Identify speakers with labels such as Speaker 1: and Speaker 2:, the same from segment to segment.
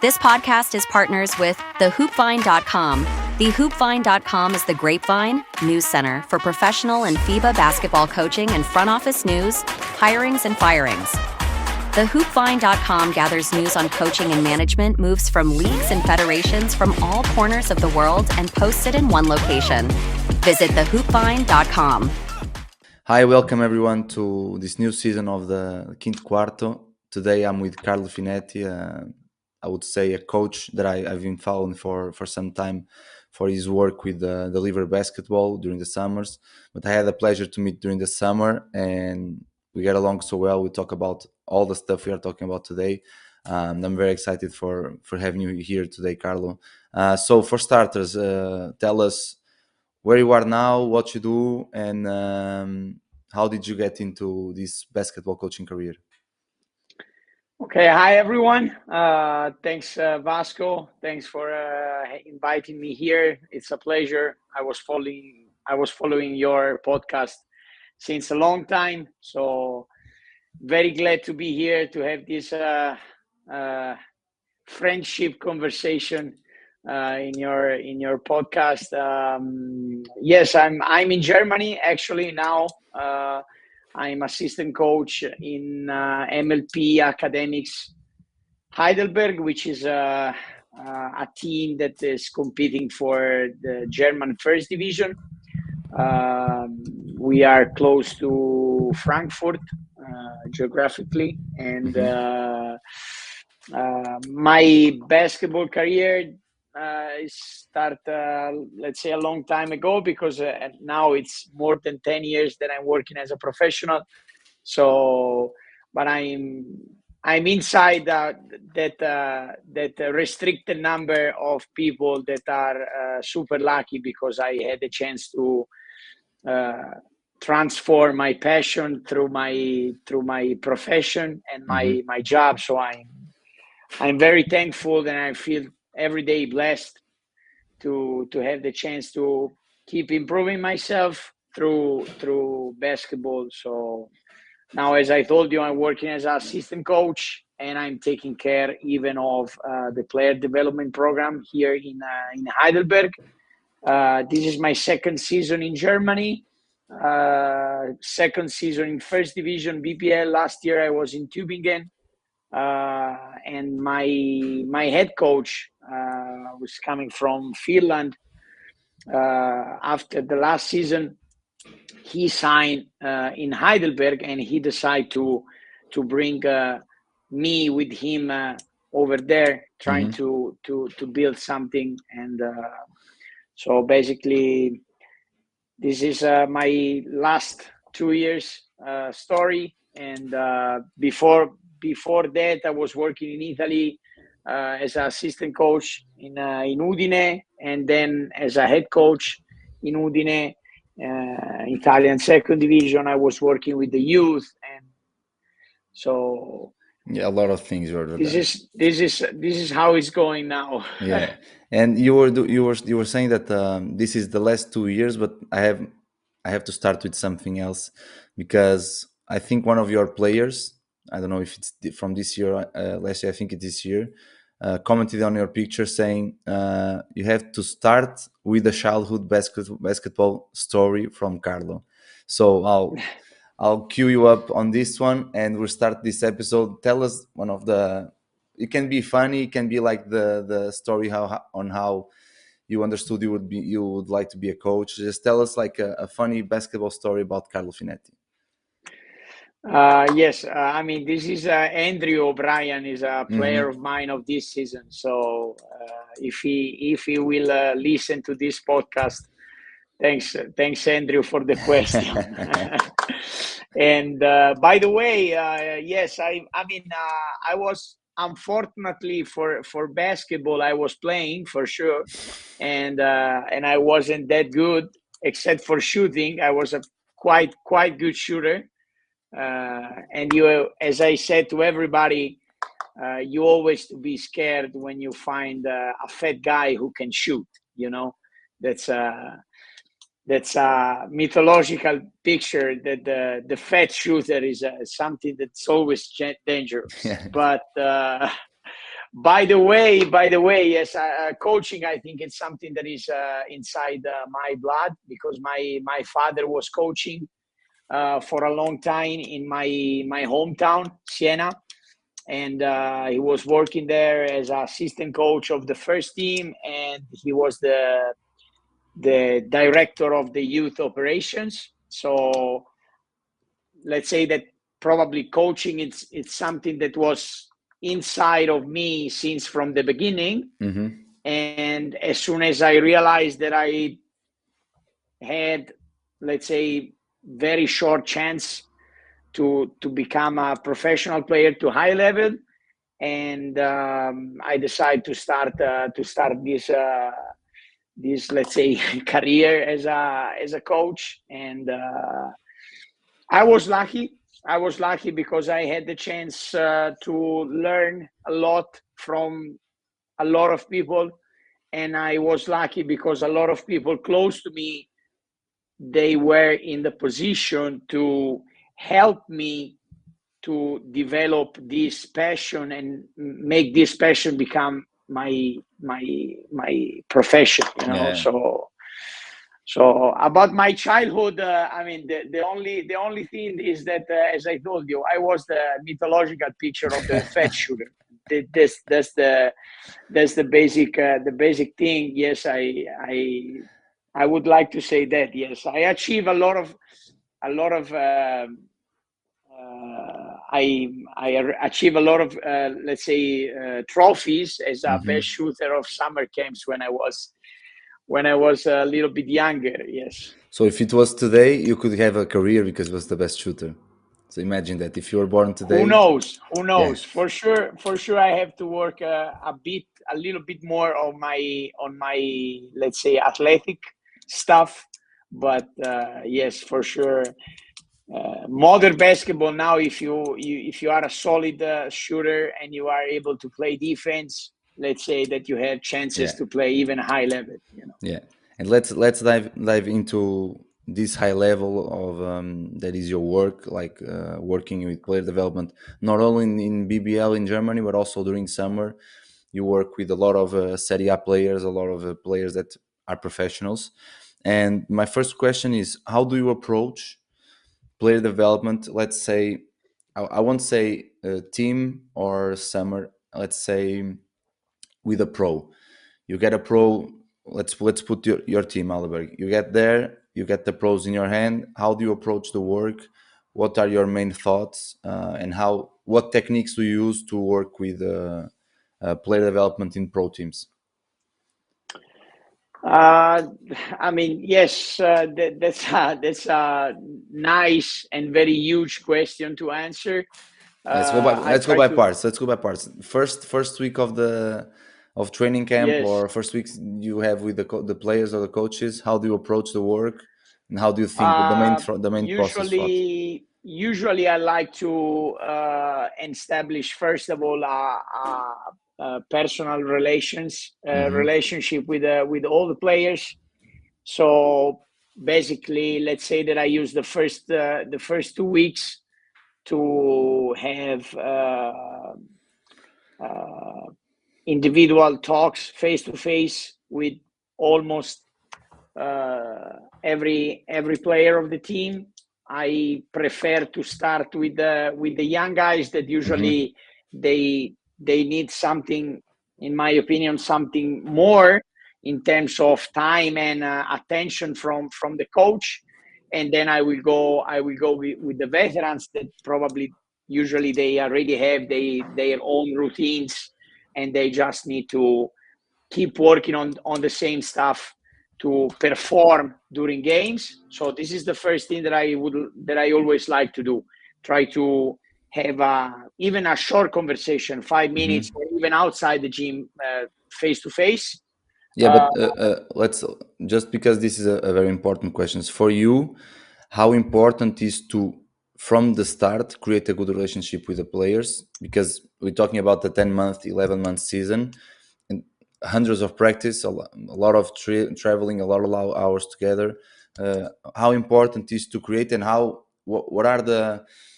Speaker 1: This podcast is partners with thehoopvine.com. Thehoopvine.com is the Grapevine news center for professional and FIBA basketball coaching and front office news, hirings, and firings. Thehoopvine.com gathers news on coaching and management moves from leagues and federations from all corners of the world and posts it in one location. Visit thehoopvine.com.
Speaker 2: Hi, welcome everyone to this new season of the Quinto Quarto. Today I'm with Carlo Finetti, I would say a coach that I've been following for some time for his work with the Liver basketball during the summers. But I had the pleasure to meet during the summer and we get along so well. We talk about all the stuff we are talking about today. I'm very excited for having you here today, Carlo. So for starters, tell us where you are now, what you do, and how did you get into this basketball coaching career?
Speaker 3: Okay, hi everyone. Thanks, Vasco. Thanks for inviting me here. It's a pleasure. I was following your podcast since a long time, so very glad to be here to have this friendship conversation in your podcast. Yes, I'm in Germany actually now. I'm assistant coach in MLP Academics Heidelberg, which is a team that is competing for the German first division. We are close to Frankfurt geographically, and my basketball career started, let's say, a long time ago, because now it's more than 10 years that I'm working as a professional. So, but I'm inside that restricted number of people that are super lucky, because I had the chance to transform my passion through my profession and my job. So I'm very thankful, and I feel every day blessed to have the chance to keep improving myself through basketball. So now, as I told you, I'm working as an assistant coach, and I'm taking care even of the player development program here in Heidelberg. This is my second season in Germany, second season in first division BPL. Last year I was in Tübingen. And my head coach was coming from Finland. After the last season, he signed in Heidelberg, and he decided to bring me with him over there, trying to build something. And so basically, this is my last 2 years story. And before that, I was working in Italy as an assistant coach in Udine, and then as a head coach in Udine, Italian second division. I was working with the youth, and so
Speaker 2: yeah, a lot of things were there.
Speaker 3: This is how it's going now.
Speaker 2: Yeah, and you were saying that this is the last 2 years, but I have to start with something else, because I think one of your players, I don't know if it's from this year, last year, I think it's this year, commented on your picture saying you have to start with a childhood basketball story from Carlo. So I'll cue you up on this one, and we'll start this episode. Tell us one of the. It can be funny, it can be like the story how you understood you would like to be a coach. Just tell us like a funny basketball story about Carlo Finetti.
Speaker 3: Yes, I mean, this is Andrew O'Brien is a player of mine of this season. So if he will listen to this podcast, thanks Andrew for the question. And by the way, yes, I mean, I was, unfortunately for basketball, I was playing for sure, and I wasn't that good except for shooting. I was a quite good shooter. And you, as I said to everybody, you always to be scared when you find a fat guy who can shoot. You know, that's a mythological picture that the fat shooter is something that's always dangerous.
Speaker 2: Yeah.
Speaker 3: By the way, yes, coaching. I think it's something that is inside my blood, because my father was coaching for a long time in my hometown, Siena, and he was working there as assistant coach of the first team, and he was the director of the youth operations. So let's say that probably coaching, it's something that was inside of me since from the beginning. And as soon as I realized that I had, let's say, very short chance to become a professional player to high level, and I decided to start this, let's say, career as a coach. And I was lucky. I was lucky because I had the chance to learn a lot from a lot of people, and I was lucky because a lot of people close to me, they were in the position to help me to develop this passion and make this passion become my profession, you know.
Speaker 2: Yeah.
Speaker 3: So about my childhood, I mean, the only thing is that, as I told you, I was the mythological picture of the fat shooter. That's the basic thing. Yes, I would like to say that. Yes, I achieve a lot of I achieve a lot of let's say trophies as a best shooter of summer camps when I was a little bit younger. Yes.
Speaker 2: So if it was today, you could have a career because it was the best shooter. So imagine that if you were born
Speaker 3: Who
Speaker 2: today.
Speaker 3: knows? Who
Speaker 2: Yeah.
Speaker 3: knows? For sure, I have to work a little bit more on my let's say athletic stuff. But yes, for sure, modern basketball now, if you are a solid shooter and you are able to play defense, let's say that you have chances
Speaker 2: Yeah.
Speaker 3: to play even high level, you know.
Speaker 2: Yeah, and let's dive into this high level of that is your work, like working with player development, not only in BBL in Germany, but also during summer. You work with a lot of Serie A players, a lot of players that are professionals. And my first question is, how do you approach player development? Let's say, I won't say team or summer. Let's say with a pro. You get a pro. Let's put your team, Alberg. You get there, you get the pros in your hand. How do you approach the work? What are your main thoughts, and what techniques do you use to work with player development in pro teams?
Speaker 3: Uh, I mean, yes, that's a nice and very huge question to answer. I
Speaker 2: Let's go
Speaker 3: try
Speaker 2: by
Speaker 3: to.
Speaker 2: parts. Let's go by parts. First week of training camp,
Speaker 3: Yes.
Speaker 2: or first weeks you have with the players or the coaches. How do you approach the work, and how do you think the main process thought?
Speaker 3: Usually, I like to establish first of all personal relationship with all the players. So basically, let's say that I use the first 2 weeks to have individual talks face to face with almost every player of the team. I prefer to start with the young guys that usually they need something, in my opinion, something more in terms of time and attention from the coach. And then I will go with the veterans that probably usually they already have their own routines, and they just need to keep working on the same stuff to perform during games. So this is the first thing that I always like to do. Try to have even a short conversation, 5 minutes, or even outside the gym, face to face.
Speaker 2: Yeah, but let's just because this is a very important question for you. How important is to from the start create a good relationship with the players? Because we're talking about the 10-month, 11-month season, and hundreds of practice, a lot of traveling, a lot of hours together. How important is to create, and what are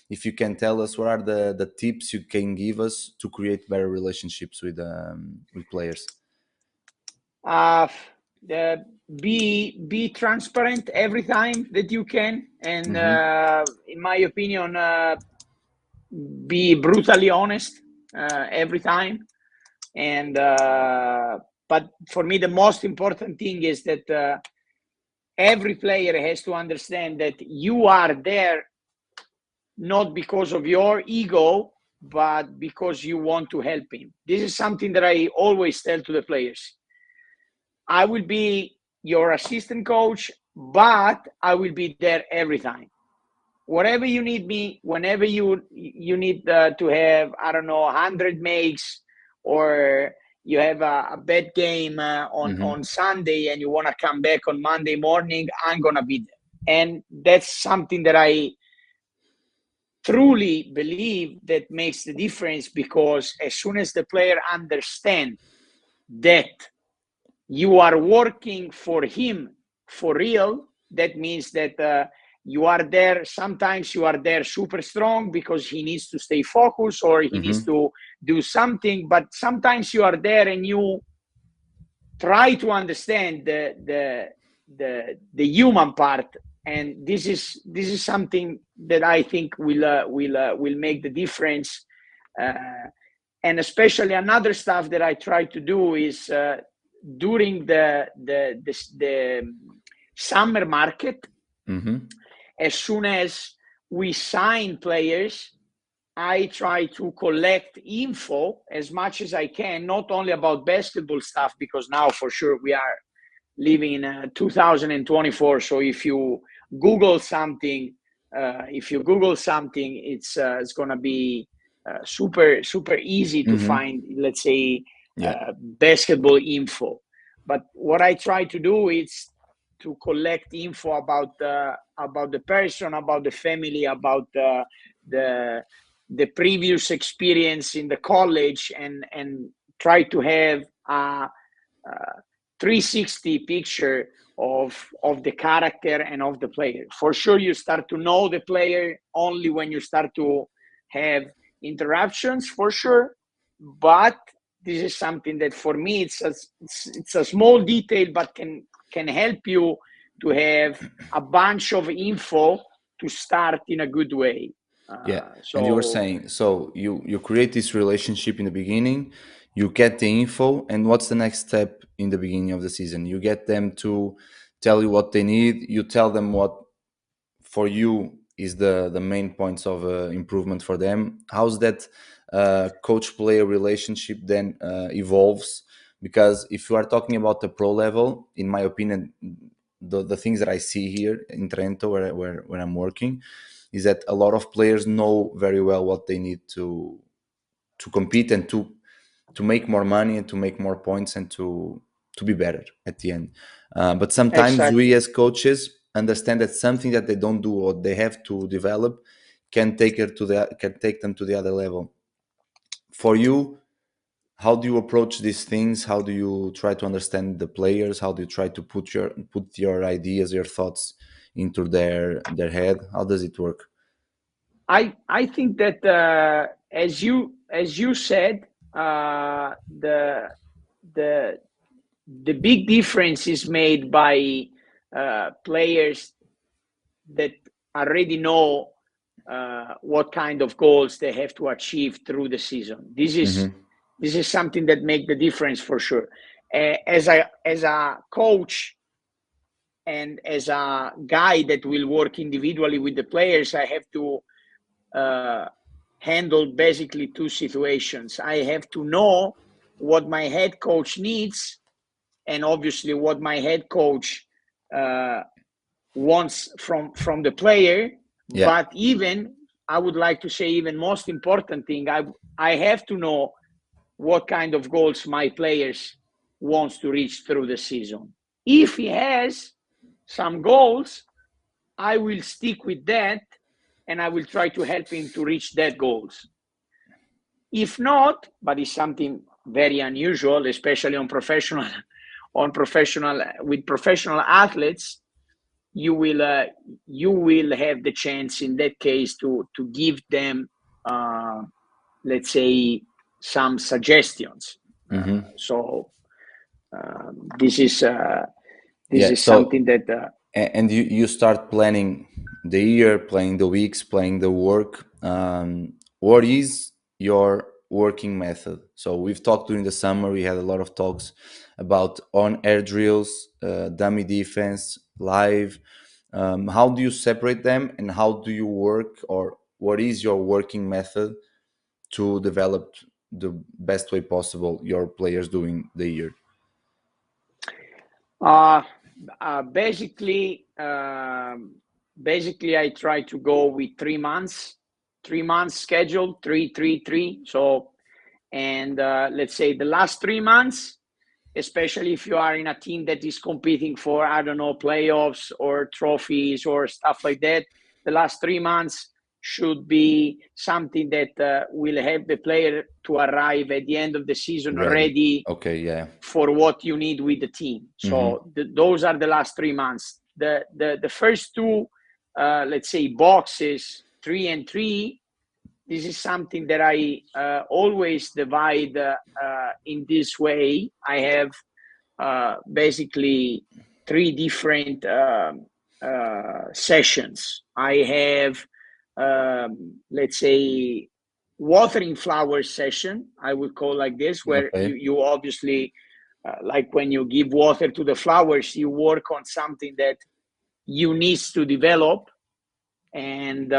Speaker 2: if you can tell us what are the tips you can give us to create better relationships with players.
Speaker 3: Be transparent every time that you can, and in my opinion, be brutally honest every time. And but for me, the most important thing is that every player has to understand that you are there not because of your ego, but because you want to help him. This is something that I always tell to the players. I will be your assistant coach, but I will be there every time. Whatever you need me, whenever you need to have, I don't know, 100 makes, or you have a bad game on Sunday and you want to come back on Monday morning, I'm going to be there. And that's something that I truly believe that makes the difference, because as soon as the player understands that you are working for him for real, that means that you are there. Sometimes you are there super strong because he needs to stay focused or he needs to do something, but sometimes you are there and you try to understand the human part. And this is something that I think will make the difference. And especially another stuff that I try to do is during the summer market, as soon as we sign players, I try to collect info as much as I can, not only about basketball stuff, because now for sure we are living in 2024. So if you Google something, it's going to be super easy to find, let's say, basketball info. But what I try to do is to collect info about the person, about the family, about the previous experience in the college, and try to have a 360 picture of the character and of the player. For sure, you start to know the player only when you start to have interactions, for sure. But this is something that for me, it's a small detail, but can help you to have a bunch of info to start in a good way.
Speaker 2: And you were saying, so you create this relationship in the beginning, you get the info, and what's the next step in the beginning of the season? You get them to tell you what they need, you tell them what for you is the main points of improvement for them. How's that coach-player relationship then evolves? Because if you are talking about the pro level, in my opinion, the things that I see here in Trento, where I'm working, is that a lot of players know very well what they need to compete and to make more money and to make more points and to be better at the end. But sometimes we as coaches understand that something that they don't do or they have to develop can take them to the other level. For you, how do you approach these things? How do you try to understand the players? How do you try to put your ideas, your thoughts into their head? How does it work?
Speaker 3: I think that as you said, the big difference is made by players that already know what kind of goals they have to achieve through the season. This is something that makes the difference for sure. As a coach and as a guy that will work individually with the players, I have to handle basically two situations. I have to know what my head coach needs, and obviously what my head coach wants from the player. But even, I would like to say, even most important thing, I have to know what kind of goals my players wants to reach through the season. If he has some goals, I will stick with that and I will try to help him to reach that goals. If not, but it's something very unusual, especially with professional athletes, you will have the chance in that case to give them, let's say, some suggestions. So this is
Speaker 2: Yeah. So
Speaker 3: something that
Speaker 2: and you start planning the year, planning the weeks, planning the work. What is your working method? So we've talked during the summer. We had a lot of talks about on-air drills, dummy defense, live. How do you separate them, and how do you work, or what is your working method to develop the best way possible your players during the year?
Speaker 3: Uh, basically, I try to go with 3 months, 3 months schedule, 3, 3, 3. So, and let's say the last 3 months, especially if you are in a team that is competing for, I don't know, playoffs or trophies or stuff like that, the last 3 months should be something that will help the player to arrive at the end of the season
Speaker 2: Ready.
Speaker 3: ready
Speaker 2: Okay. Yeah.
Speaker 3: for what you need with the team. So those are the last 3 months. The first two, let's say, boxes, 3 and 3. This is something that I always divide in this way. I have basically 3 different sessions. I have, let's say, watering flowers session, I would call like this, where
Speaker 2: Okay.
Speaker 3: you obviously, like when you give water to the flowers, you work on something that you need to develop. And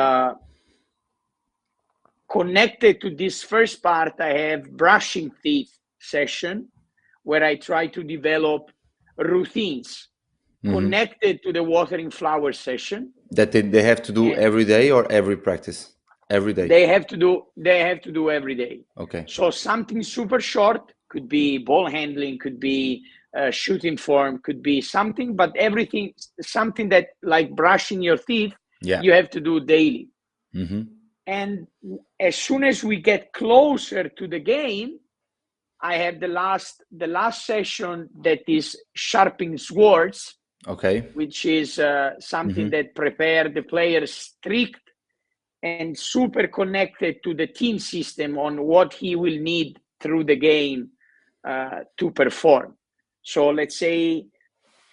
Speaker 3: connected to this first part, I have brushing teeth session, where I try to develop routines connected to the watering flower session.
Speaker 2: That they have to do
Speaker 3: And
Speaker 2: every day or every practice? Every day.
Speaker 3: they have to do every day.
Speaker 2: Okay.
Speaker 3: So something super short, could be ball handling, could be shooting form, could be something, but everything, something that, like brushing your teeth,
Speaker 2: Yeah.
Speaker 3: you have to do daily. And as soon as we get closer to the game, I have the last session that is sharpening swords,
Speaker 2: Okay.
Speaker 3: which is something that prepare the players strict and super connected to the team system on what he will need through the game to perform. So let's say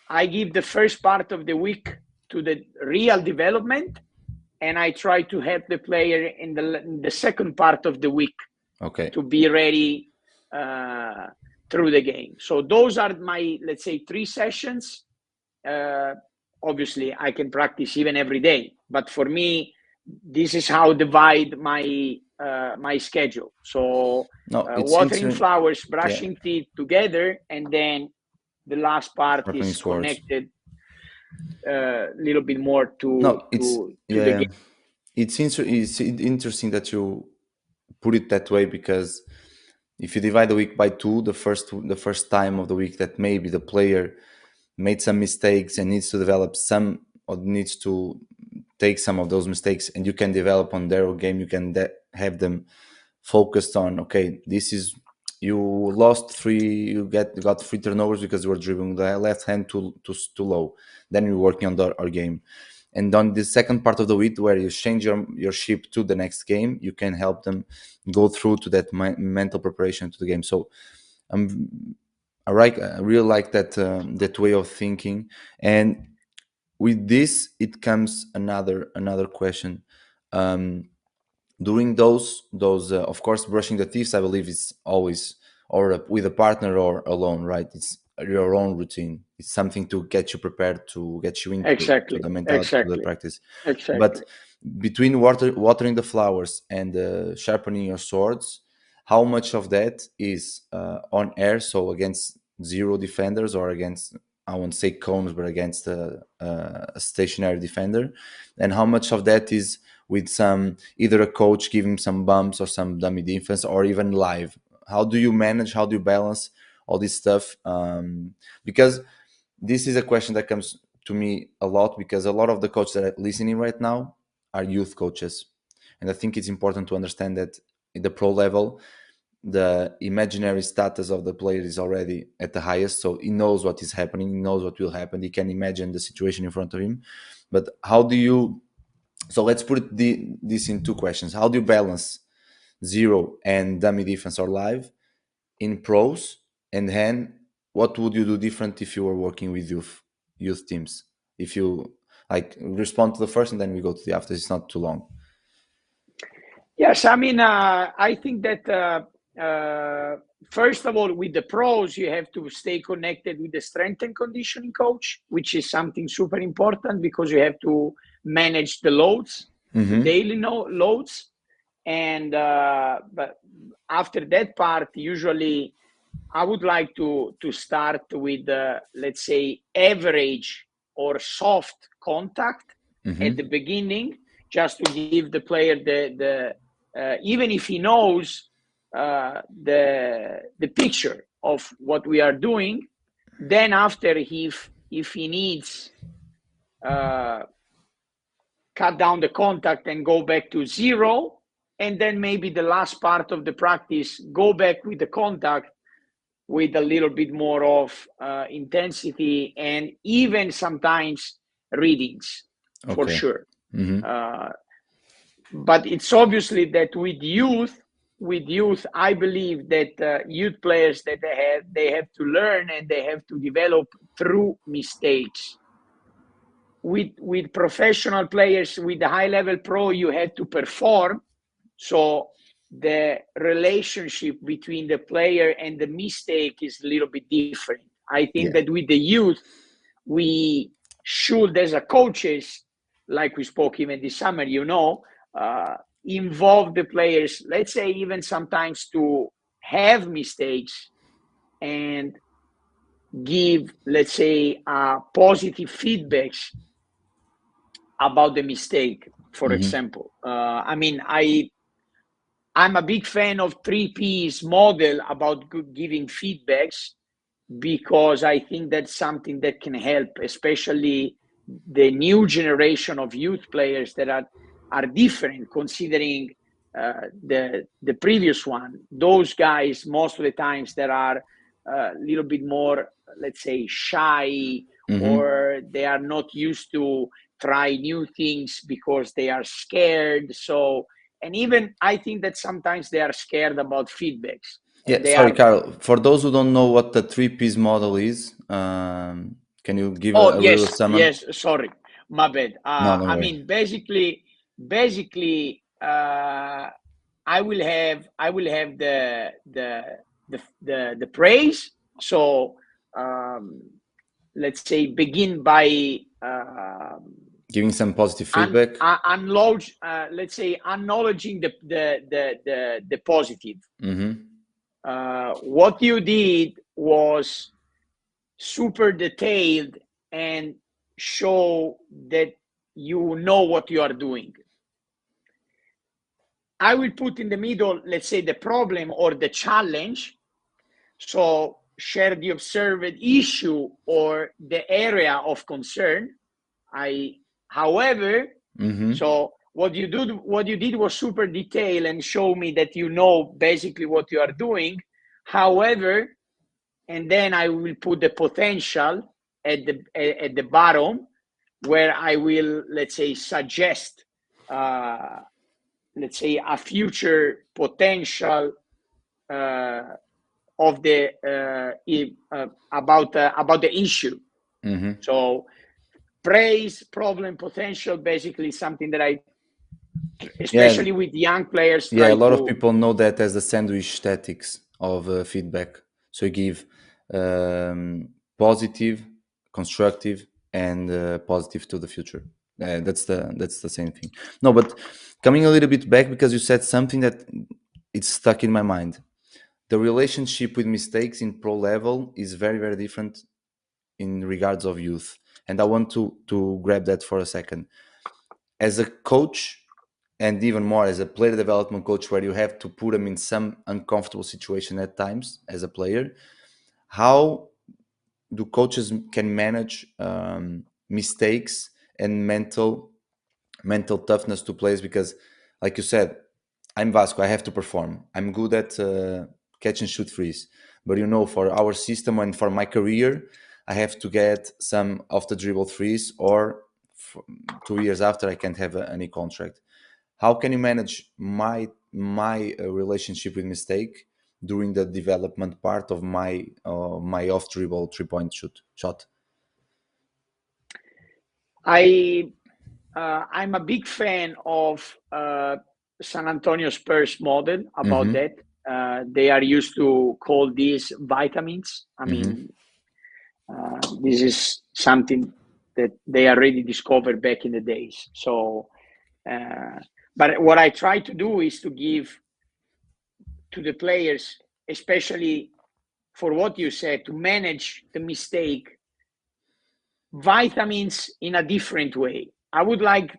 Speaker 3: I give the first part of the week to the real development, and I try to help the player in the second part of the week
Speaker 2: Okay.
Speaker 3: to be ready through the game. So those are my, let's say, 3 sessions. Obviously, I can practice even every day, but for me, this is how I divide my schedule. So
Speaker 2: No, it's
Speaker 3: watering
Speaker 2: interesting.
Speaker 3: flowers,
Speaker 2: Yeah.
Speaker 3: brushing teeth together, and then the last part
Speaker 2: Sharpening
Speaker 3: is
Speaker 2: swords.
Speaker 3: connected a little bit more
Speaker 2: No,
Speaker 3: to the
Speaker 2: yeah.
Speaker 3: game.
Speaker 2: It's interesting that you put it that way, because if you divide the week by two, the first time of the week that maybe the player made some mistakes and needs to develop some, or needs to take some of those mistakes, and you can develop on their game, you can have them focused on, okay, this is, you lost three, you got 3 turnovers because you were dribbling the left hand too low, then you're working on our game. And on the second part of the week, where you change your ship to the next game, you can help them go through to that mental preparation to the game. So I really like that way of thinking. And with this, it comes another question. During those of course, brushing the teeth, I believe, is always, or with a partner or alone, right? It's your own routine. It's something to get you prepared, to get you into to
Speaker 3: Exactly,
Speaker 2: the mentality, to the
Speaker 3: exactly,
Speaker 2: practice.
Speaker 3: exactly.
Speaker 2: But between watering the flowers and sharpening your swords, how much of that is on air, so against zero defenders, or against, I won't say cones, but against a stationary defender, and how much of that is with some, either a coach giving some bumps or some dummy defense, or even live? How do you manage, how do you balance all this stuff? Because this is a question that comes to me a lot, because a lot of the coaches that are listening right now are youth coaches, and I think it's important to understand that in the pro level, the imaginary status of the player is already at the highest, so he knows what is happening, he knows what will happen, he can imagine the situation in front of him. But how do you, so let's put this in two questions. How do you balance zero and dummy defense or live in pros, and then what would you do different if you were working with youth teams? If you like, respond to the first and then we go to the after, it's not too long.
Speaker 3: Yes, I mean, I think that first of all, with the pros, you have to stay connected with the strength and conditioning coach, which is something super important because you have to manage the loads, the daily loads. And but after that part, usually I would like to start with, let's say, average or soft contact at the beginning, just to give the player the even if he knows the picture of what we are doing. Then after, if he needs cut down the contact and go back to zero, and then maybe the last part of the practice, go back with the contact with a little bit more of intensity, and even sometimes readings, for sure. But it's obviously that with youth, I believe that youth players, that they have to learn and they have to develop through mistakes. With professional players, with the high level pro, you have to perform. So the relationship between the player and the mistake is a little bit different. I think that with the youth, we should, as a coaches, like we spoke even this summer, involve the players, let's say even sometimes to have mistakes, and give, let's say, positive feedbacks about the mistake. For example, I mean, I'm a big fan of 3P's model about giving feedbacks, because I think that's something that can help, especially the new generation of youth players that are different, considering the previous one. Those guys, most of the times, that are a little bit more, let's say, shy, or they are not used to try new things because they are scared. So, and even I think that sometimes they are scared about feedbacks.
Speaker 2: Sorry, Carl. For those who don't know what the 3Ps model is, can you give a little summary?
Speaker 3: Yes, sorry, my bad. I mean, basically, I will have the praise. So let's say begin by
Speaker 2: giving some positive feedback.
Speaker 3: Let's say acknowledging the positive. What you did was super detailed and show that you know what you are doing. I will put in the middle, let's say, the problem or the challenge. So share the observed issue or the area of concern. However, so what you did was super detailed and show me that you know basically what you are doing. However, and then I will put the potential at the bottom, where I will, let's say, suggest, let's say, a future potential of the about the issue. So praise, problem, potential, basically something that I, especially with young players,
Speaker 2: a lot of people know that as the sandwich tactics of feedback. So you give positive, constructive, and positive to the future. That's the same thing. No, but coming a little bit back, because you said something that it's stuck in my mind. The relationship with mistakes in pro level is very, very different in regards of youth, and I want to grab that for a second. As a coach, and even more as a player development coach, where you have to put them in some uncomfortable situation at times as a player, how do coaches can manage mistakes and mental toughness to players? Because, like you said, I'm Vasco. I have to perform. I'm good at catch and shoot threes. But for our system and for my career, I have to get some off the dribble threes, or 2 years after, I can't have any contract. How can you manage my relationship with mistake during the development part of my off dribble 3-point shot?
Speaker 3: I'm a big fan of San Antonio Spurs model about that. They are used to call these vitamins. I mean, this is something that they already discovered back in the days. So, but what I try to do is to give to the players, especially for what you said, to manage the mistake, vitamins in a different way. I would like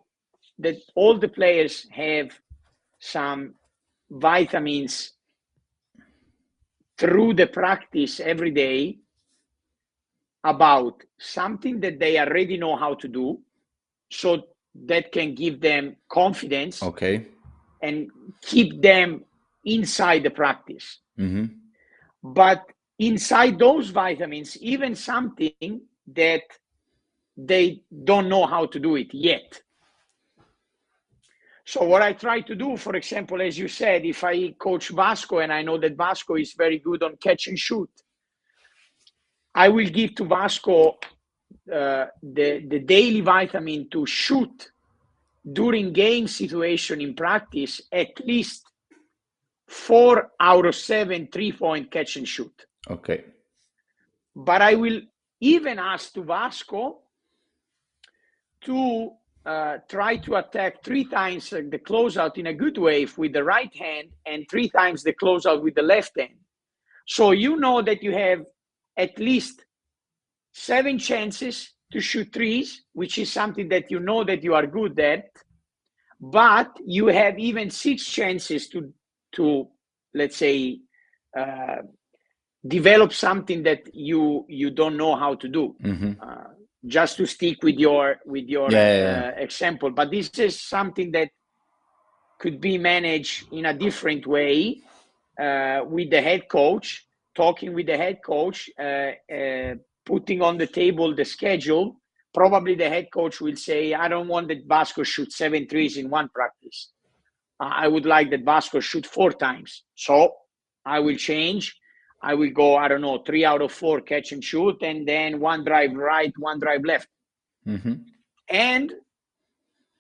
Speaker 3: that all the players have some vitamins through the practice every day about something that they already know how to do, so that can give them confidence,
Speaker 2: Okay.
Speaker 3: and keep them inside the practice. But inside those vitamins, even something that they don't know how to do it yet. So what I try to do, for example, as you said, if I coach Vasco and I know that Vasco is very good on catch and shoot, I will give to Vasco the daily vitamin to shoot during game situation in practice at least 4 out of 7 3-point catch and shoot.
Speaker 2: Okay.
Speaker 3: But I will even ask to Vasco to try to attack 3 times the closeout in a good way with the right hand, and 3 times the closeout with the left hand. So you know that you have at least 7 chances to shoot threes, which is something that you know that you are good at, but you have even 6 chances to let's say, develop something that you don't know how to do. Just to stick with your example, but this is something that could be managed in a different way with the head coach, talking with the head coach, putting on the table the schedule. Probably the head coach will say, I don't want that Vasco shoot 7 threes in one practice. I would like that Vasco shoot 4 times. So I will change. I will go, 3 out of 4 catch and shoot, and then 1 drive right, 1 drive left. And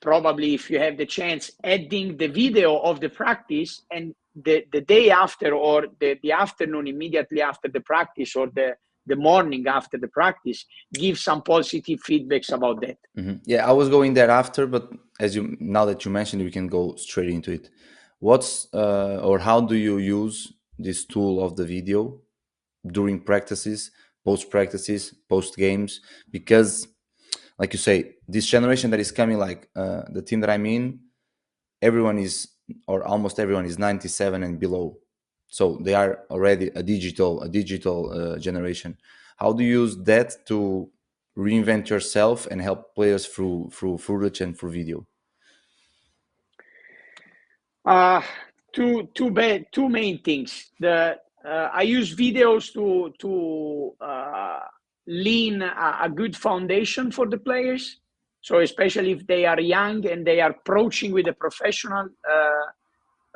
Speaker 3: probably, if you have the chance, adding the video of the practice, and the day after, or the afternoon immediately after the practice, or the morning after the practice, give some positive feedbacks about that.
Speaker 2: Yeah, I was going there after, but now that you mentioned, we can go straight into it. Or how do you use this tool of the video during practices, post practices, post games? Because, like you say, this generation that is coming, like the team that I'm in, everyone is, or almost everyone is 97 and below. So they are already a digital generation. How do you use that to reinvent yourself and help players through footage and through video?
Speaker 3: Two main things. I use videos to lean a good foundation for the players. So especially if they are young and they are approaching with a professional,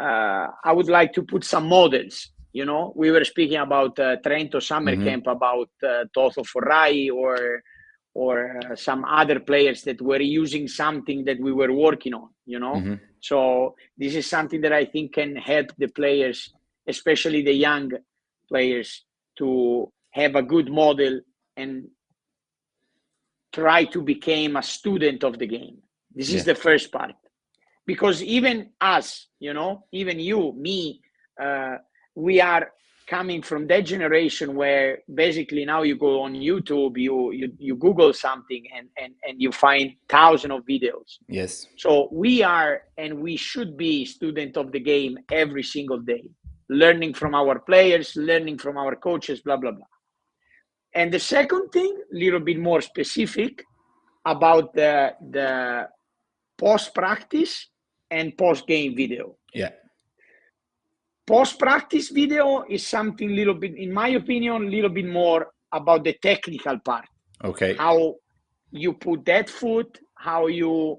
Speaker 3: I would like to put some models. We were speaking about Trento Summer Camp, about Toto Forrai or some other players that were using something that we were working on, So this is something that I think can help the players, especially the young players, to have a good model and try to become a student of the game. This is the first part. Because even us, even you, me, we are coming from that generation where basically now you go on YouTube, you Google something and you find thousands of videos.
Speaker 2: Yes.
Speaker 3: So we are, and we should be, student of the game every single day, learning from our players, learning from our coaches, blah, blah, blah. And the second thing, a little bit more specific about the post-practice and post-game video.
Speaker 2: Yeah.
Speaker 3: Post-practice video is something little bit, in my opinion, a little bit more about the technical part.
Speaker 2: Okay.
Speaker 3: How you put that foot, how you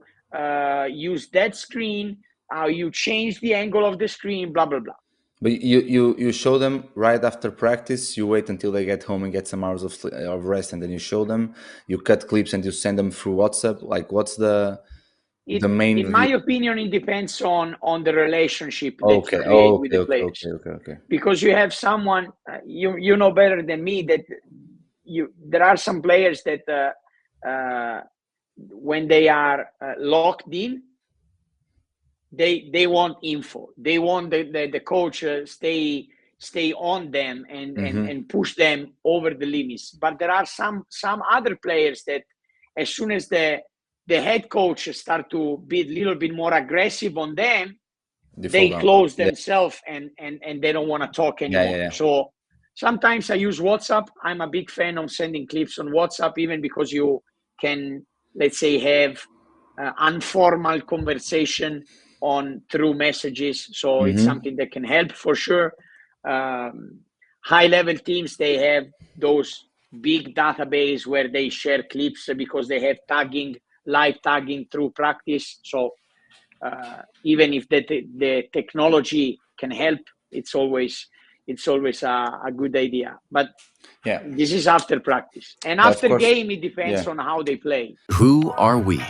Speaker 3: use that screen, how you change the angle of the screen, blah, blah, blah.
Speaker 2: But you show them right after practice. You wait until they get home and get some hours of rest, and then you show them. You cut clips and you send them through WhatsApp. Like, what's the main?
Speaker 3: In my opinion, it depends on the relationship that
Speaker 2: Okay.
Speaker 3: you create with the
Speaker 2: Okay.
Speaker 3: players.
Speaker 2: Okay.
Speaker 3: Because you have someone, you know better than me that there are some players that when they are locked in, they want info. They want the coach stay on them and push them over the limits. But there are some other players that as soon as the head coach start to be a little bit more aggressive on them, they close themselves and they don't want to talk anymore.
Speaker 2: Yeah.
Speaker 3: So sometimes I use WhatsApp. I'm a big fan of sending clips on WhatsApp, even because you can, let's say, have informal conversation through messages. So it's something that can help for sure. High level teams, they have those big database where they share clips because they have live tagging through practice. So even if the technology can help, it's always a good idea. But this is after practice, and after game it depends on how they play.
Speaker 4: Who are we?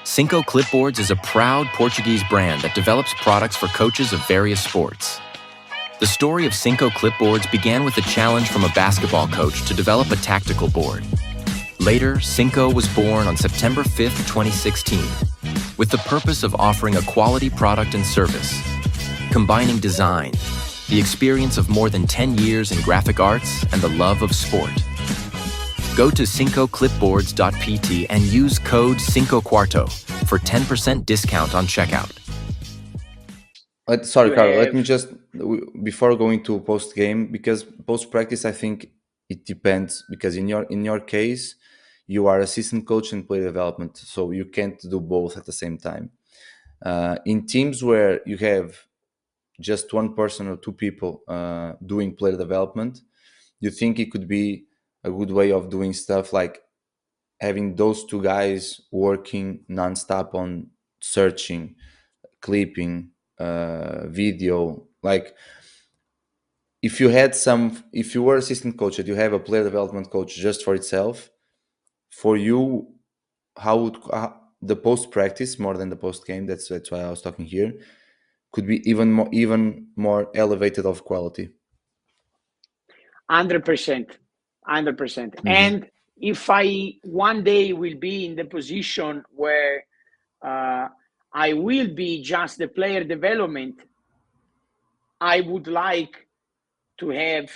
Speaker 4: Cinco Clipboards is a proud Portuguese brand that develops products for coaches of various sports. The story of Cinco Clipboards began with a challenge from a basketball coach to develop a tactical board. Later, Cinco was born on September 5th, 2016, with the purpose of offering a quality product and service, combining design, the experience of more than 10 years in graphic arts, and the love of sport. Go to cincoclipboards.pt and use code CincoQuarto for 10% discount on checkout.
Speaker 2: Sorry, Carlo, let me just, before going to post-game, because post-practice, I think it depends, because in your case, you are assistant coach and player development, so you can't do both at the same time. In teams where you have just one person or two people doing player development, you think it could be a good way of doing stuff like having those two guys working nonstop on searching, clipping, video. Like, if you were assistant coach and you have a player development coach just for itself, for you, how would the post practice more than the post game? That's why I was talking here. Could be even more elevated of quality.
Speaker 3: 100%. And if I one day will be in the position where I will be just the player development, I would like to have,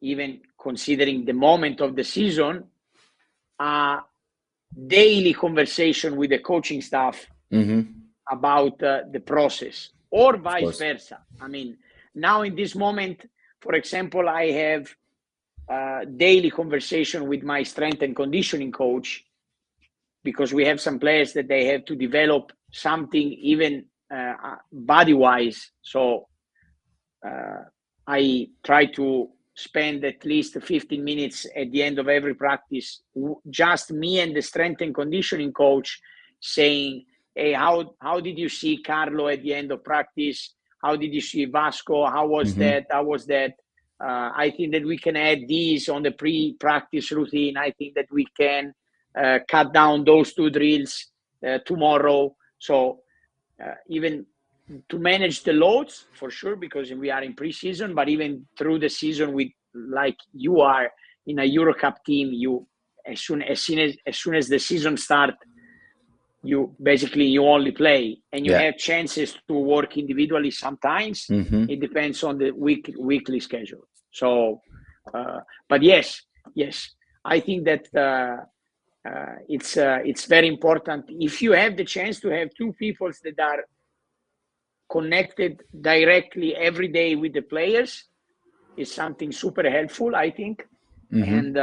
Speaker 3: even considering the moment of the season, a daily conversation with the coaching staff about the process, or vice versa. I mean, now in this moment, for example, I have a daily conversation with my strength and conditioning coach, because we have some players that they have to develop something even body-wise. So I try to spend at least 15 minutes at the end of every practice, just me and the strength and conditioning coach, saying, hey, how did you see Carlo at the end of practice? How did you see Vasco? How was that? I think that we can add these on the pre-practice routine. I think that we can cut down those two drills tomorrow. So even to manage the loads, for sure, because we are in preseason, but even through the season, like you are in a Euro Cup team, you as soon as the season starts, you only play, and you have chances to work individually sometimes. It depends on the weekly schedule. So but yes, I think that it's very important. If you have the chance to have two people that are connected directly every day with the players, is something super helpful, I think. And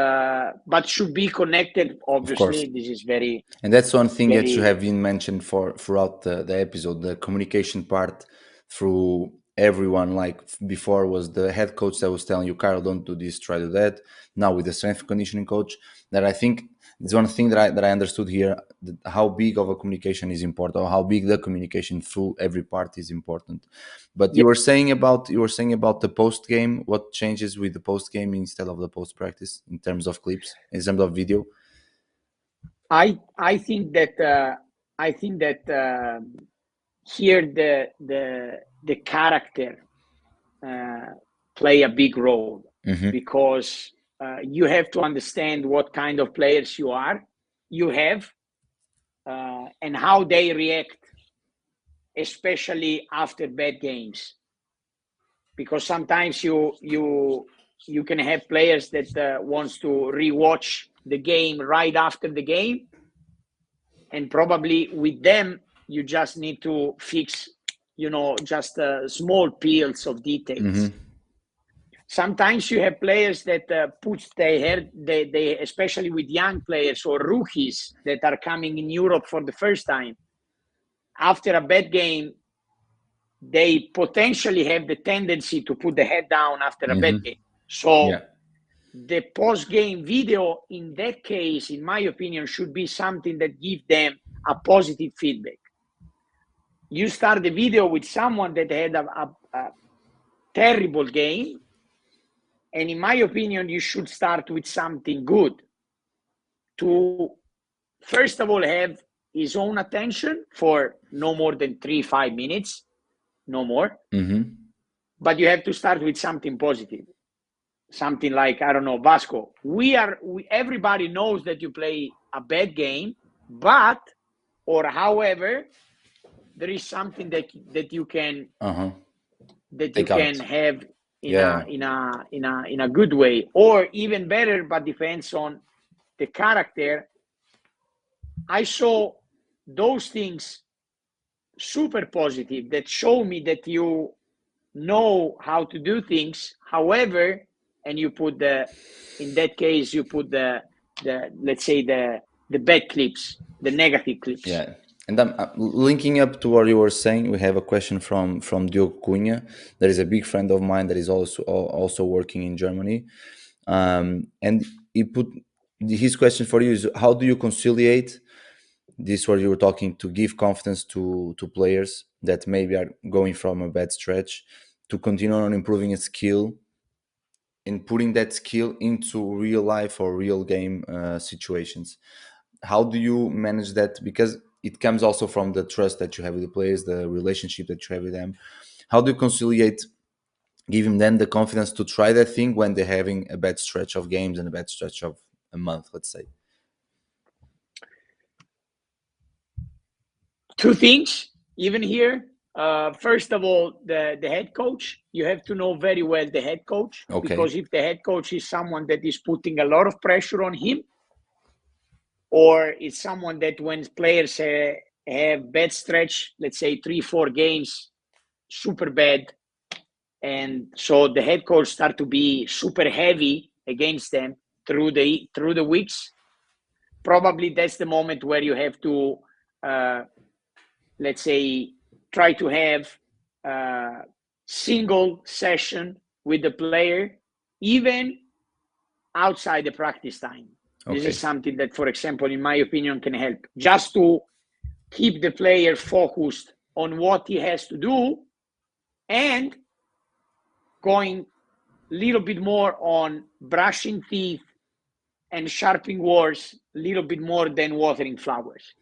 Speaker 3: but should be connected, obviously. This is very,
Speaker 2: and that's one thing that you have been mentioned throughout the episode, the communication part through everyone. Like before was the head coach that was telling you, Carl, don't do this, try to do that. Now with the strength and conditioning coach, that I think it's one thing that I understood here, how big of a communication is important, or how big the communication through every part is important. But you were saying about the post game. What changes with the post game instead of the post practice in terms of clips, in terms of video?
Speaker 3: I think that here the character play a big role, because you have to understand what kind of players you have, and how they react, especially after bad games. Because sometimes you can have players that wants to rewatch the game right after the game, and probably with them you just need to fix, just small peels of details. Sometimes you have players that puts their head, they especially with young players or rookies that are coming in Europe for the first time. After a bad game, they potentially have the tendency to put the head down after a bad game. So the post-game video, in that case, in my opinion, should be something that gives them a positive feedback. You start the video with someone that had a terrible game, and in my opinion, you should start with something good to, first of all, have his own attention for no more than 3-5 minutes, no more. But you have to start with something positive. Something like, I don't know, Vasco, everybody knows that you play a bad game, but, or however, there is something that you can have in a good way, or even better, but depends on the character. I saw those things super positive that show me that you know how to do things. However, and you put in that case, you put the let's say the bad clips, the negative clips.
Speaker 2: Yeah. And I'm linking up to what you were saying. We have a question from Diogo Cunha. That is a big friend of mine that is also working in Germany. And he put his question for you is, how do you conciliate this, what you were talking, to give confidence to players that maybe are going from a bad stretch, to continue on improving a skill and putting that skill into real life or real game situations? How do you manage that? Because it comes also from the trust that you have with the players, the relationship that you have with them. How do you conciliate giving them the confidence to try that thing when they're having a bad stretch of games and a bad stretch of a month, let's say?
Speaker 3: Two things, even here. First of all, the head coach. You have to know very well the head coach, because if the head coach is someone that is putting a lot of pressure on him, or it's someone that when players have bad stretch, let's say 3-4 games, super bad, and so the head coach start to be super heavy against them through the weeks, probably that's the moment where you have to let's say try to have a single session with the player, even outside the practice time. This is something that, for example, in my opinion, can help, just to keep the player focused on what he has to do, and going a little bit more on brushing teeth and sharpening words, a little bit more than watering flowers.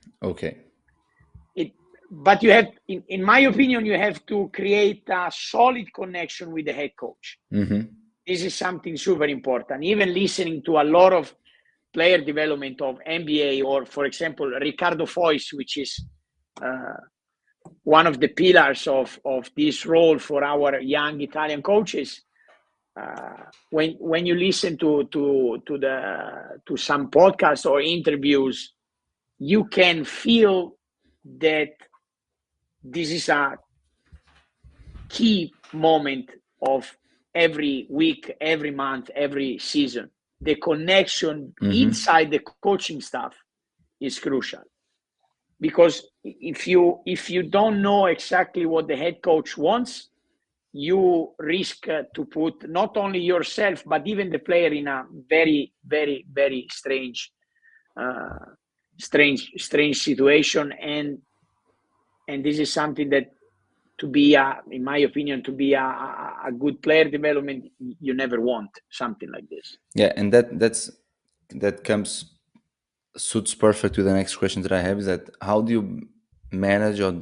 Speaker 3: But you have, in my opinion, you have to create a solid connection with the head coach. This is something super important. Even listening to a lot of player development of NBA, or, for example, Ricardo Foyce, which is one of the pillars of this role for our young Italian coaches. When you listen to some podcasts or interviews, you can feel that this is a key moment of every week, every month, every season. The connection inside the coaching staff is crucial. because if you don't know exactly what the head coach wants, you risk to put not only yourself but even the player in a very, very, very strange situation. And this is something that, to be in my opinion, to be a good player development, you never want something like this.
Speaker 2: Yeah, and that comes suits perfect to the next question that I have, is that how do you manage, or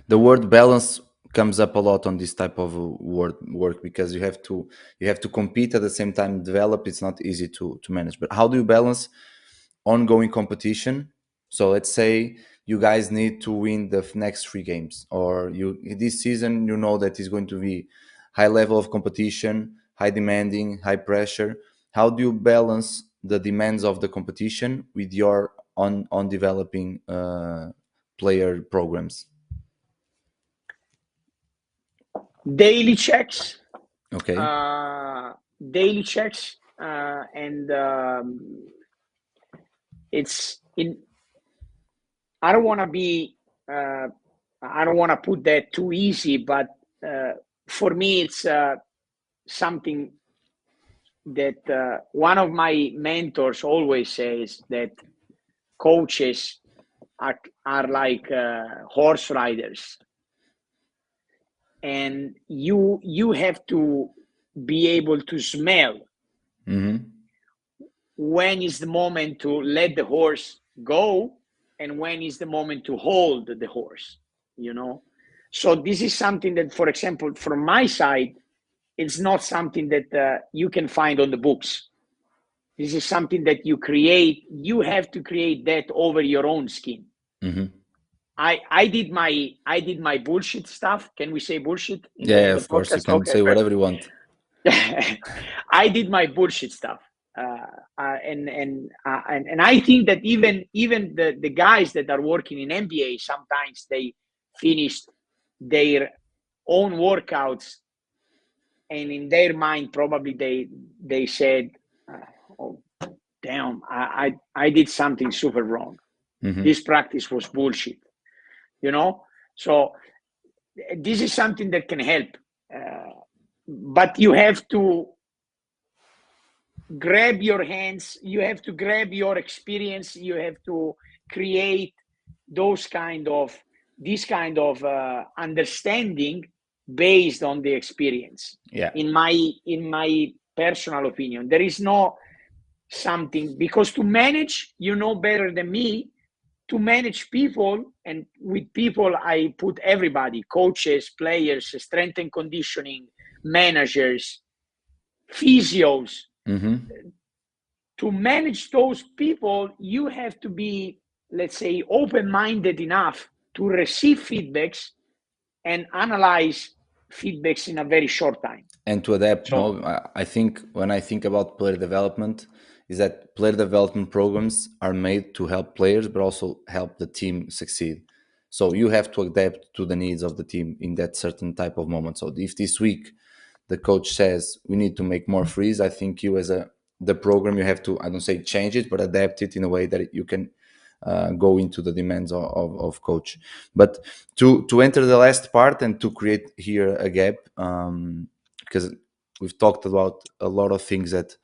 Speaker 2: the word balance comes up a lot on this type of work, because you have to compete at the same time develop. It's not easy to manage, but how do you balance ongoing competition? So let's say you guys need to win the next 3 games, or you this season you know that is going to be high level of competition, high demanding, high pressure. How do you balance the demands of the competition with your on developing player programs?
Speaker 3: Daily checks,
Speaker 2: Okay.
Speaker 3: and it's in. I don't want to be. I don't want to put that too easy, but for me, it's something that one of my mentors always says, that coaches are like horse riders, and you have to be able to smell when is the moment to let the horse go and when is the moment to hold the horse, so this is something that, for example, from my side, it's not something that you can find on the books. This is something that you create. You have to create that over your own skin. I did my bullshit stuff. Can we say bullshit in the
Speaker 2: Of course, you
Speaker 3: podcast?
Speaker 2: can
Speaker 3: Okay,
Speaker 2: say whatever you want.
Speaker 3: I did my bullshit stuff, and I think that even the guys that are working in NBA, sometimes they finished their own workouts, and in their mind probably they said, "Oh, damn, I did something super wrong. This practice was bullshit," So this is something that can help, but you have to grab your hands. You have to grab your experience. You have to create this kind of understanding based on the experience.
Speaker 2: Yeah.
Speaker 3: In my personal opinion, there is no something, because to manage, better than me, to manage people, and with people I put everybody: coaches, players, strength and conditioning, managers, physios. To manage those people, you have to be, let's say, open-minded enough to receive feedbacks and analyze feedbacks in a very short time.
Speaker 2: And to adapt. I think when I think about player development, is that player development programs are made to help players, but also help the team succeed. So you have to adapt to the needs of the team in that certain type of moment. So if this week the coach says we need to make more frees, I think you as the program, you have to, I don't say change it, but adapt it in a way that you can go into the demands of coach. But to enter the last part and to create here a gap, because we've talked about a lot of things that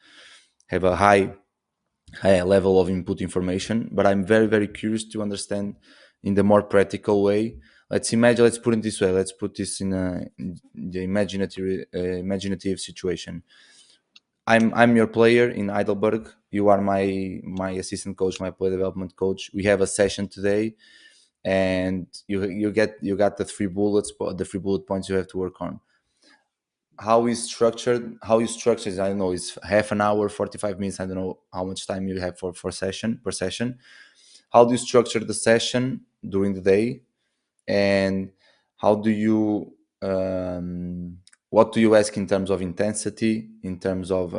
Speaker 2: have a high level of input information, but I'm very, very curious to understand in the more practical way. Let's put it this way. Let's put this in the imaginative situation. I'm your player in Heidelberg. You are my assistant coach, my player development coach. We have a session today, and you got the 3 bullet points you have to work on. How you structured, I don't know, it's half an hour, 45 minutes, I don't know how much time you have per session. How do you structure the session during the day, and how do you what do you ask in terms of intensity, in terms of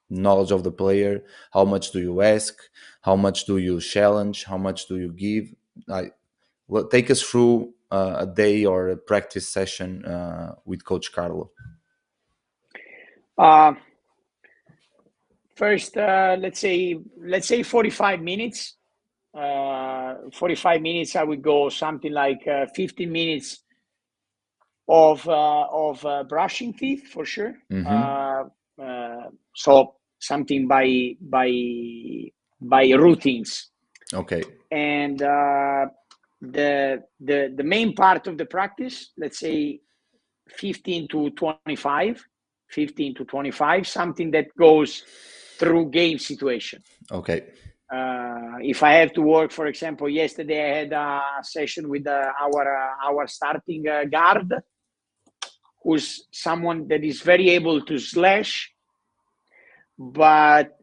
Speaker 2: knowledge of the player? How much do you ask? How much do you challenge? How much do you give? Take us through a day or a practice session with Coach Carlo.
Speaker 3: First, let's say 45 minutes. 45 minutes, I would go something like 15 minutes of brushing teeth for sure. So something by routines.
Speaker 2: Okay.
Speaker 3: And the main part of the practice, let's say 15 to 25, something that goes through game situation.
Speaker 2: Okay.
Speaker 3: If I have to work, for example, yesterday I had a session with our starting guard, who's someone that is very able to slash, but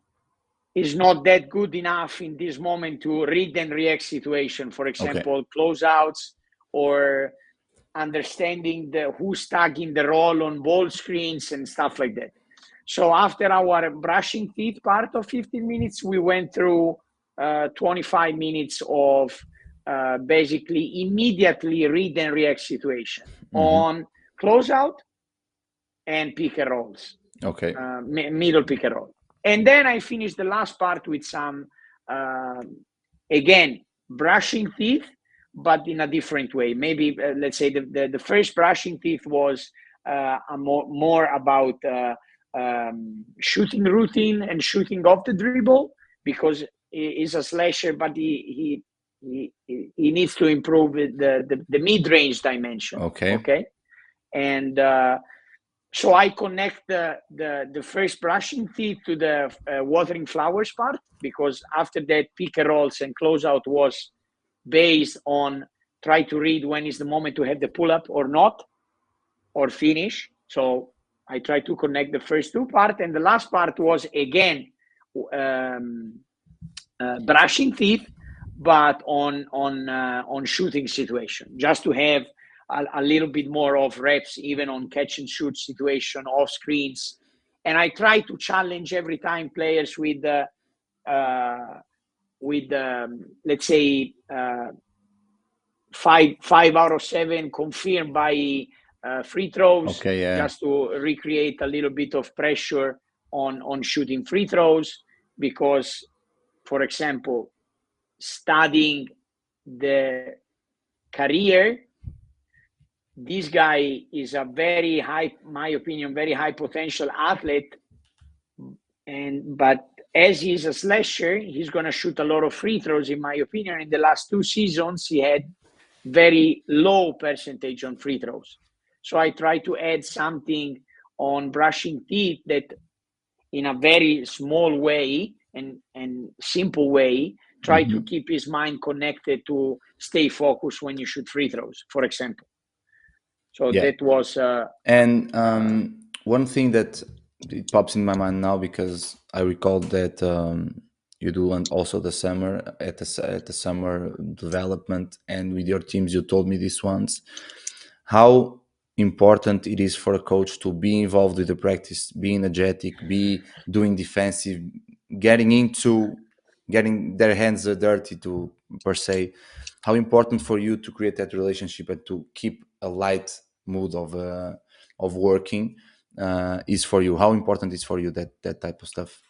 Speaker 3: is not that good enough in this moment to read and react situation. For example, closeouts or understanding who's tagging the role on ball screens and stuff like that. So after our brushing teeth part of 15 minutes, we went through 25 minutes of basically immediately read and react situation on closeout and pick and rolls.
Speaker 2: Okay.
Speaker 3: Middle pick and roll. And then I finished the last part with some, again, brushing teeth, but in a different way. Maybe, let's say the first brushing teeth was more about shooting routine and shooting off the dribble, because he is a slasher, but he needs to improve the mid-range dimension. Okay. And so I connect the first brushing teeth to the watering flowers part, because after that, pick and rolls and closeout was based on try to read when is the moment to have the pull-up or not, or finish. So I try to connect the first two parts, and the last part was, again, brushing teeth, but on shooting situation, just to have a little bit more of reps, even on catch and shoot situation, off screens. And I try to challenge every time players with let's say 5 out of 7 confirmed by free throws, just to recreate a little bit of pressure on shooting free throws. Because, for example, studying the career, this guy is a very high, my opinion, very high potential athlete, but as he's a slasher, he's going to shoot a lot of free throws. In my opinion, in the last 2 seasons, he had very low percentage on free throws. So I try to add something on brushing teeth that, in a very small way and simple way, try to keep his mind connected to stay focused when you shoot free throws, for example. So that was
Speaker 2: one thing that it pops in my mind now, because I recall that you do also the summer at the summer development, and with your teams you told me this once, how important it is for a coach to be involved with the practice, be energetic, be doing defensive, getting their hands dirty, to per se. How important for you to create that relationship and to keep a light mood of working is for you? How important is for you that type of stuff?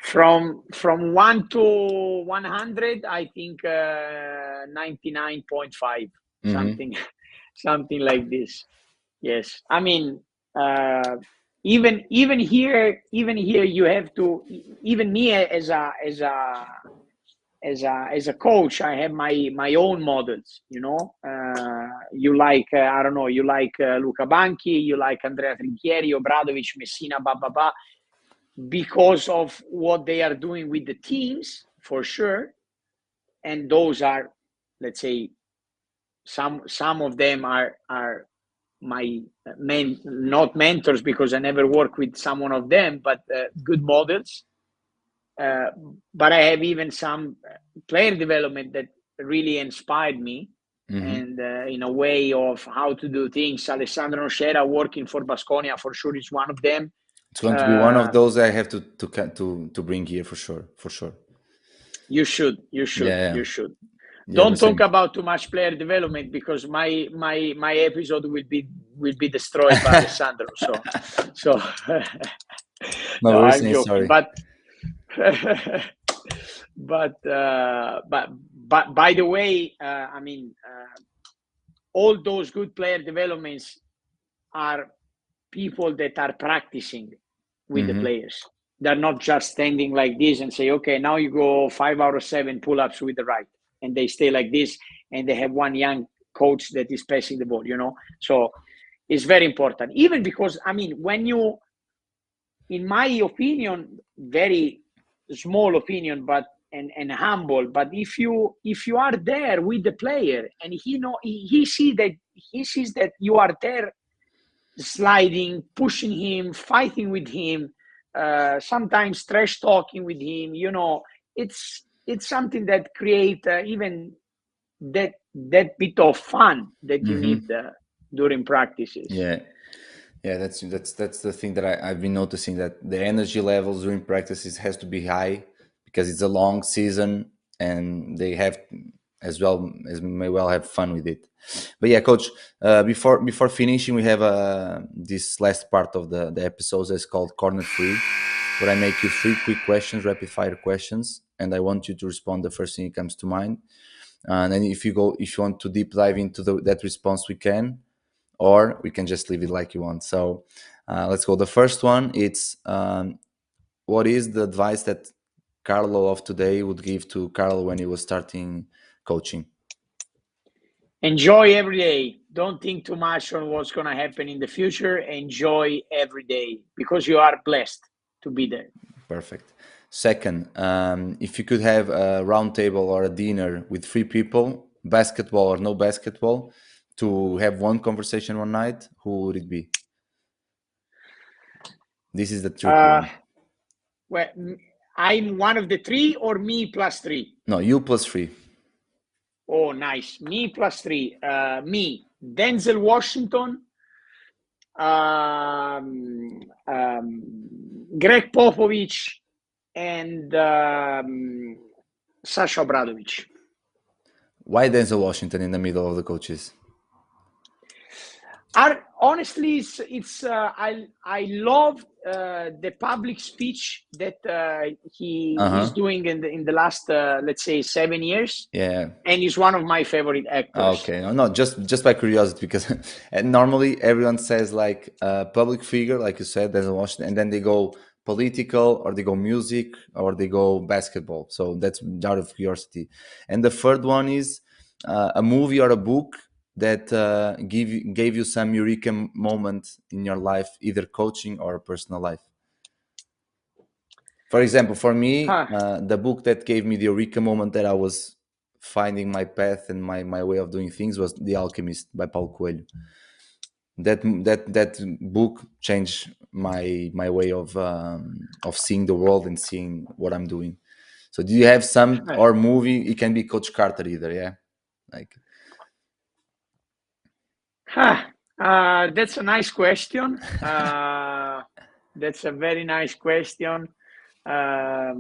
Speaker 3: From 1 to 100, I think 99.5, something like this. Yes, I mean, even here, you have to. Even me as a coach, I have my own models. You know, you like I don't know, you like Luca Banchi, you like Andrea Trinchieri, Obradovic, Messina, because of what they are doing with the teams, for sure. And those are, let's say, some of them are my not mentors, because I never work with someone of them, but good models. But I have even some player development that really inspired me, and in a way of how to do things. Alessandro Nocera, working for Baskonia, for sure, is one of them.
Speaker 2: It's going to be one of those I have to bring here for sure. You should. Don't
Speaker 3: talk about too much player development, because my episode will be destroyed by Alessandro. No, I'm joking. Sorry. but by the way, I mean, all those good player developments are people that are practicing with the players. They're not just standing like this and say, okay, now you go 5 out of 7 pull-ups with the right, and they stay like this, and they have one young coach that is passing the ball, So it's very important. Even because, I mean, when you, in my opinion, very small opinion, but and humble, but if you are there with the player and he sees that you are there, sliding, pushing him, fighting with him, sometimes trash talking with him, it's something that create even that bit of fun that you need during practices.
Speaker 2: Yeah, that's the thing that I've been noticing, that the energy levels during practices has to be high because it's a long season and they have as well as may well have fun with it. But yeah, coach, before finishing, we have this last part of the episodes is called Corner Free, where I make you 3 quick questions, rapid fire questions, and I want you to respond the first thing that comes to mind. And then if you want to deep dive into that response, we can, or we can just leave it like you want. So let's go. The first one, it's what is the advice that Carlo of today would give to Carlo when he was starting coaching?
Speaker 3: Enjoy every day. Don't think too much on what's going to happen in the future. Enjoy every day because you are blessed to be there.
Speaker 2: Perfect. Second, if you could have a round table or a dinner with 3 people, basketball or no basketball, to have one conversation one night, who would it be? This is the tricky one.
Speaker 3: Well, I'm one of the 3 or me plus 3?
Speaker 2: No, you plus 3.
Speaker 3: Oh, nice. Me plus 3. Me, Denzel Washington, Greg Popovich, and Sasha Obradovic.
Speaker 2: Why Denzel Washington in the middle of the coaches?
Speaker 3: Honestly, it's I love the public speech that he is doing in the last let's say 7 years.
Speaker 2: Yeah,
Speaker 3: and he's one of my favorite actors.
Speaker 2: Okay, no, just by curiosity, because normally everyone says like public figure, like you said, Denzel Washington, and then they go political, or they go music, or they go basketball. So that's out of curiosity. And the third one is a movie or a book that gave you some eureka moment in your life, either coaching or personal life. For example, for me, the book that gave me the eureka moment that I was finding my path and my way of doing things was The Alchemist by Paulo Coelho. That book changed my way of seeing the world and seeing what I'm doing. So do you have some, or movie? It can be Coach Carter either, yeah? Like
Speaker 3: that's a nice question. That's a very nice question. I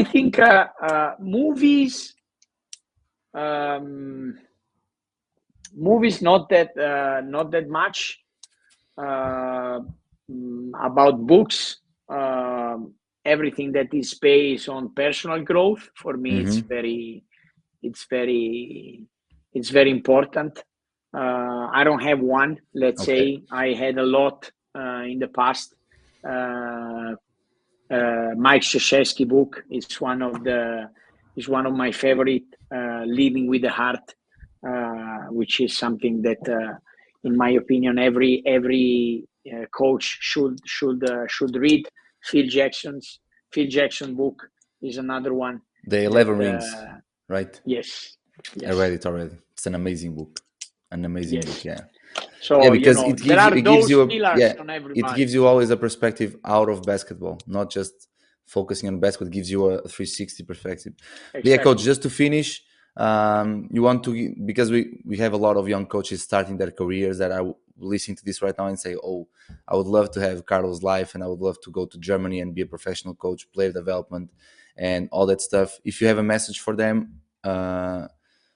Speaker 3: think movies not that much. About books, everything that is based on personal growth, for me, it's very important. I don't have one. Let's say I had a lot in the past. Mike Krzyzewski book is one of my favorite. Living with the Heart, which is something that, in my opinion, every coach should read. Phil Jackson book is another one.
Speaker 2: The 11 Rings, right?
Speaker 3: Yes.
Speaker 2: I read it already. It's an amazing book. Book, yeah.
Speaker 3: So
Speaker 2: yeah, because it gives you always a perspective out of basketball, not just focusing on basketball. It gives you a 360 perspective. Exactly. Yeah, coach, just to finish, you want to, because we have a lot of young coaches starting their careers that are listening to this right now and say, oh, I would love to have Carlo's life, and I would love to go to Germany and be a professional coach, player development, and all that stuff. If you have a message for them,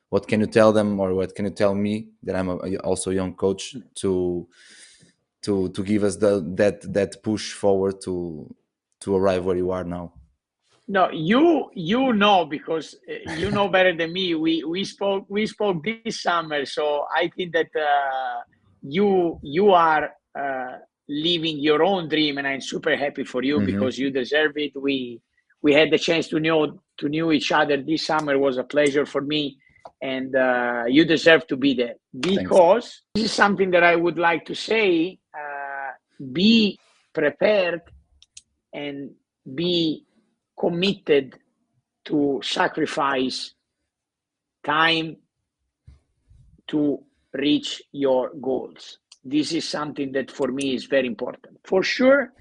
Speaker 2: what can you tell them, or what can you tell me, that I'm also a young coach, to give us that push forward to to arrive where you are now?
Speaker 3: No, you know, because you know better than me. We spoke this summer, so I think that you are living your own dream, and I'm super happy for you because you deserve it. We had the chance to know each other this summer. It was a pleasure for me, and you deserve to be there, because this is something that I would like to say. Be prepared and be committed to sacrifice time to reach your goals. This is something that for me is very important. For sure,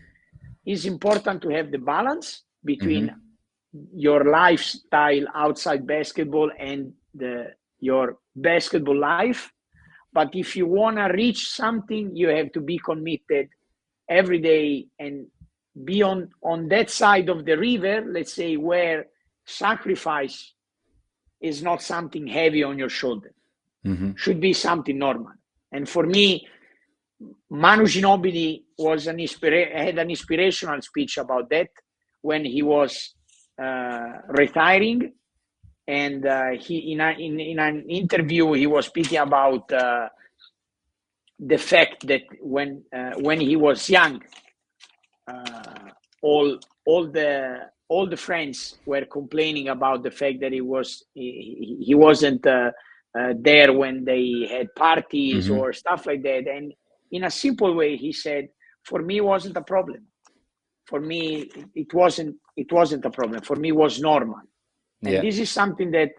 Speaker 3: it's important to have the balance between your lifestyle outside basketball and your basketball life. But if you want to reach something, you have to be committed every day and be on that side of the river, let's say, where sacrifice is not something heavy on your shoulder. Should be something normal. And for me, Manu Ginobili had an inspirational speech about that when he was retiring, and he in an interview he was speaking about the fact that when he was young, all the friends were complaining about the fact that he wasn't there when they had parties or stuff like that. And in a simple way, he said, "For me, it wasn't a problem. For me, it wasn't a problem. For me, it was normal." And this is something that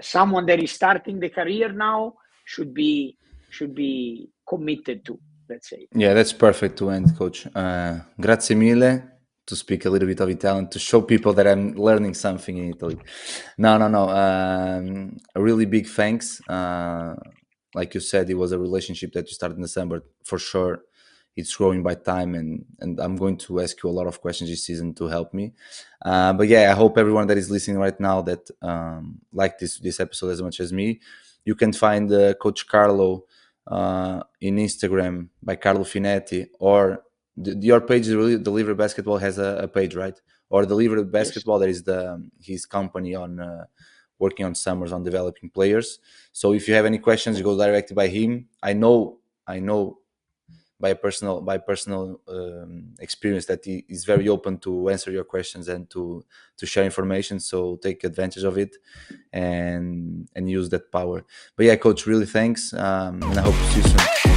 Speaker 3: someone that is starting the career now should be committed to, let's say.
Speaker 2: Yeah, that's perfect to end, Coach. Grazie mille, to speak a little bit of Italian, to show people that I'm learning something in Italy. No. A really big thanks. Like you said, it was a relationship that you started in December. For sure, it's growing by time, and I'm going to ask you a lot of questions this season to help me. But yeah, I hope everyone that is listening right now that liked this episode as much as me. You can find Coach Carlo in Instagram by Carlo Finetti, or your page, Deliver Basketball, has a page, right? Or Deliver Basketball, that is his company on working on summers on developing players. So if you have any questions, you go directly by him. I know by personal experience that he is very open to answer your questions and to share information. So take advantage of it and use that power. But yeah, Coach, really thanks, and I hope to see you soon.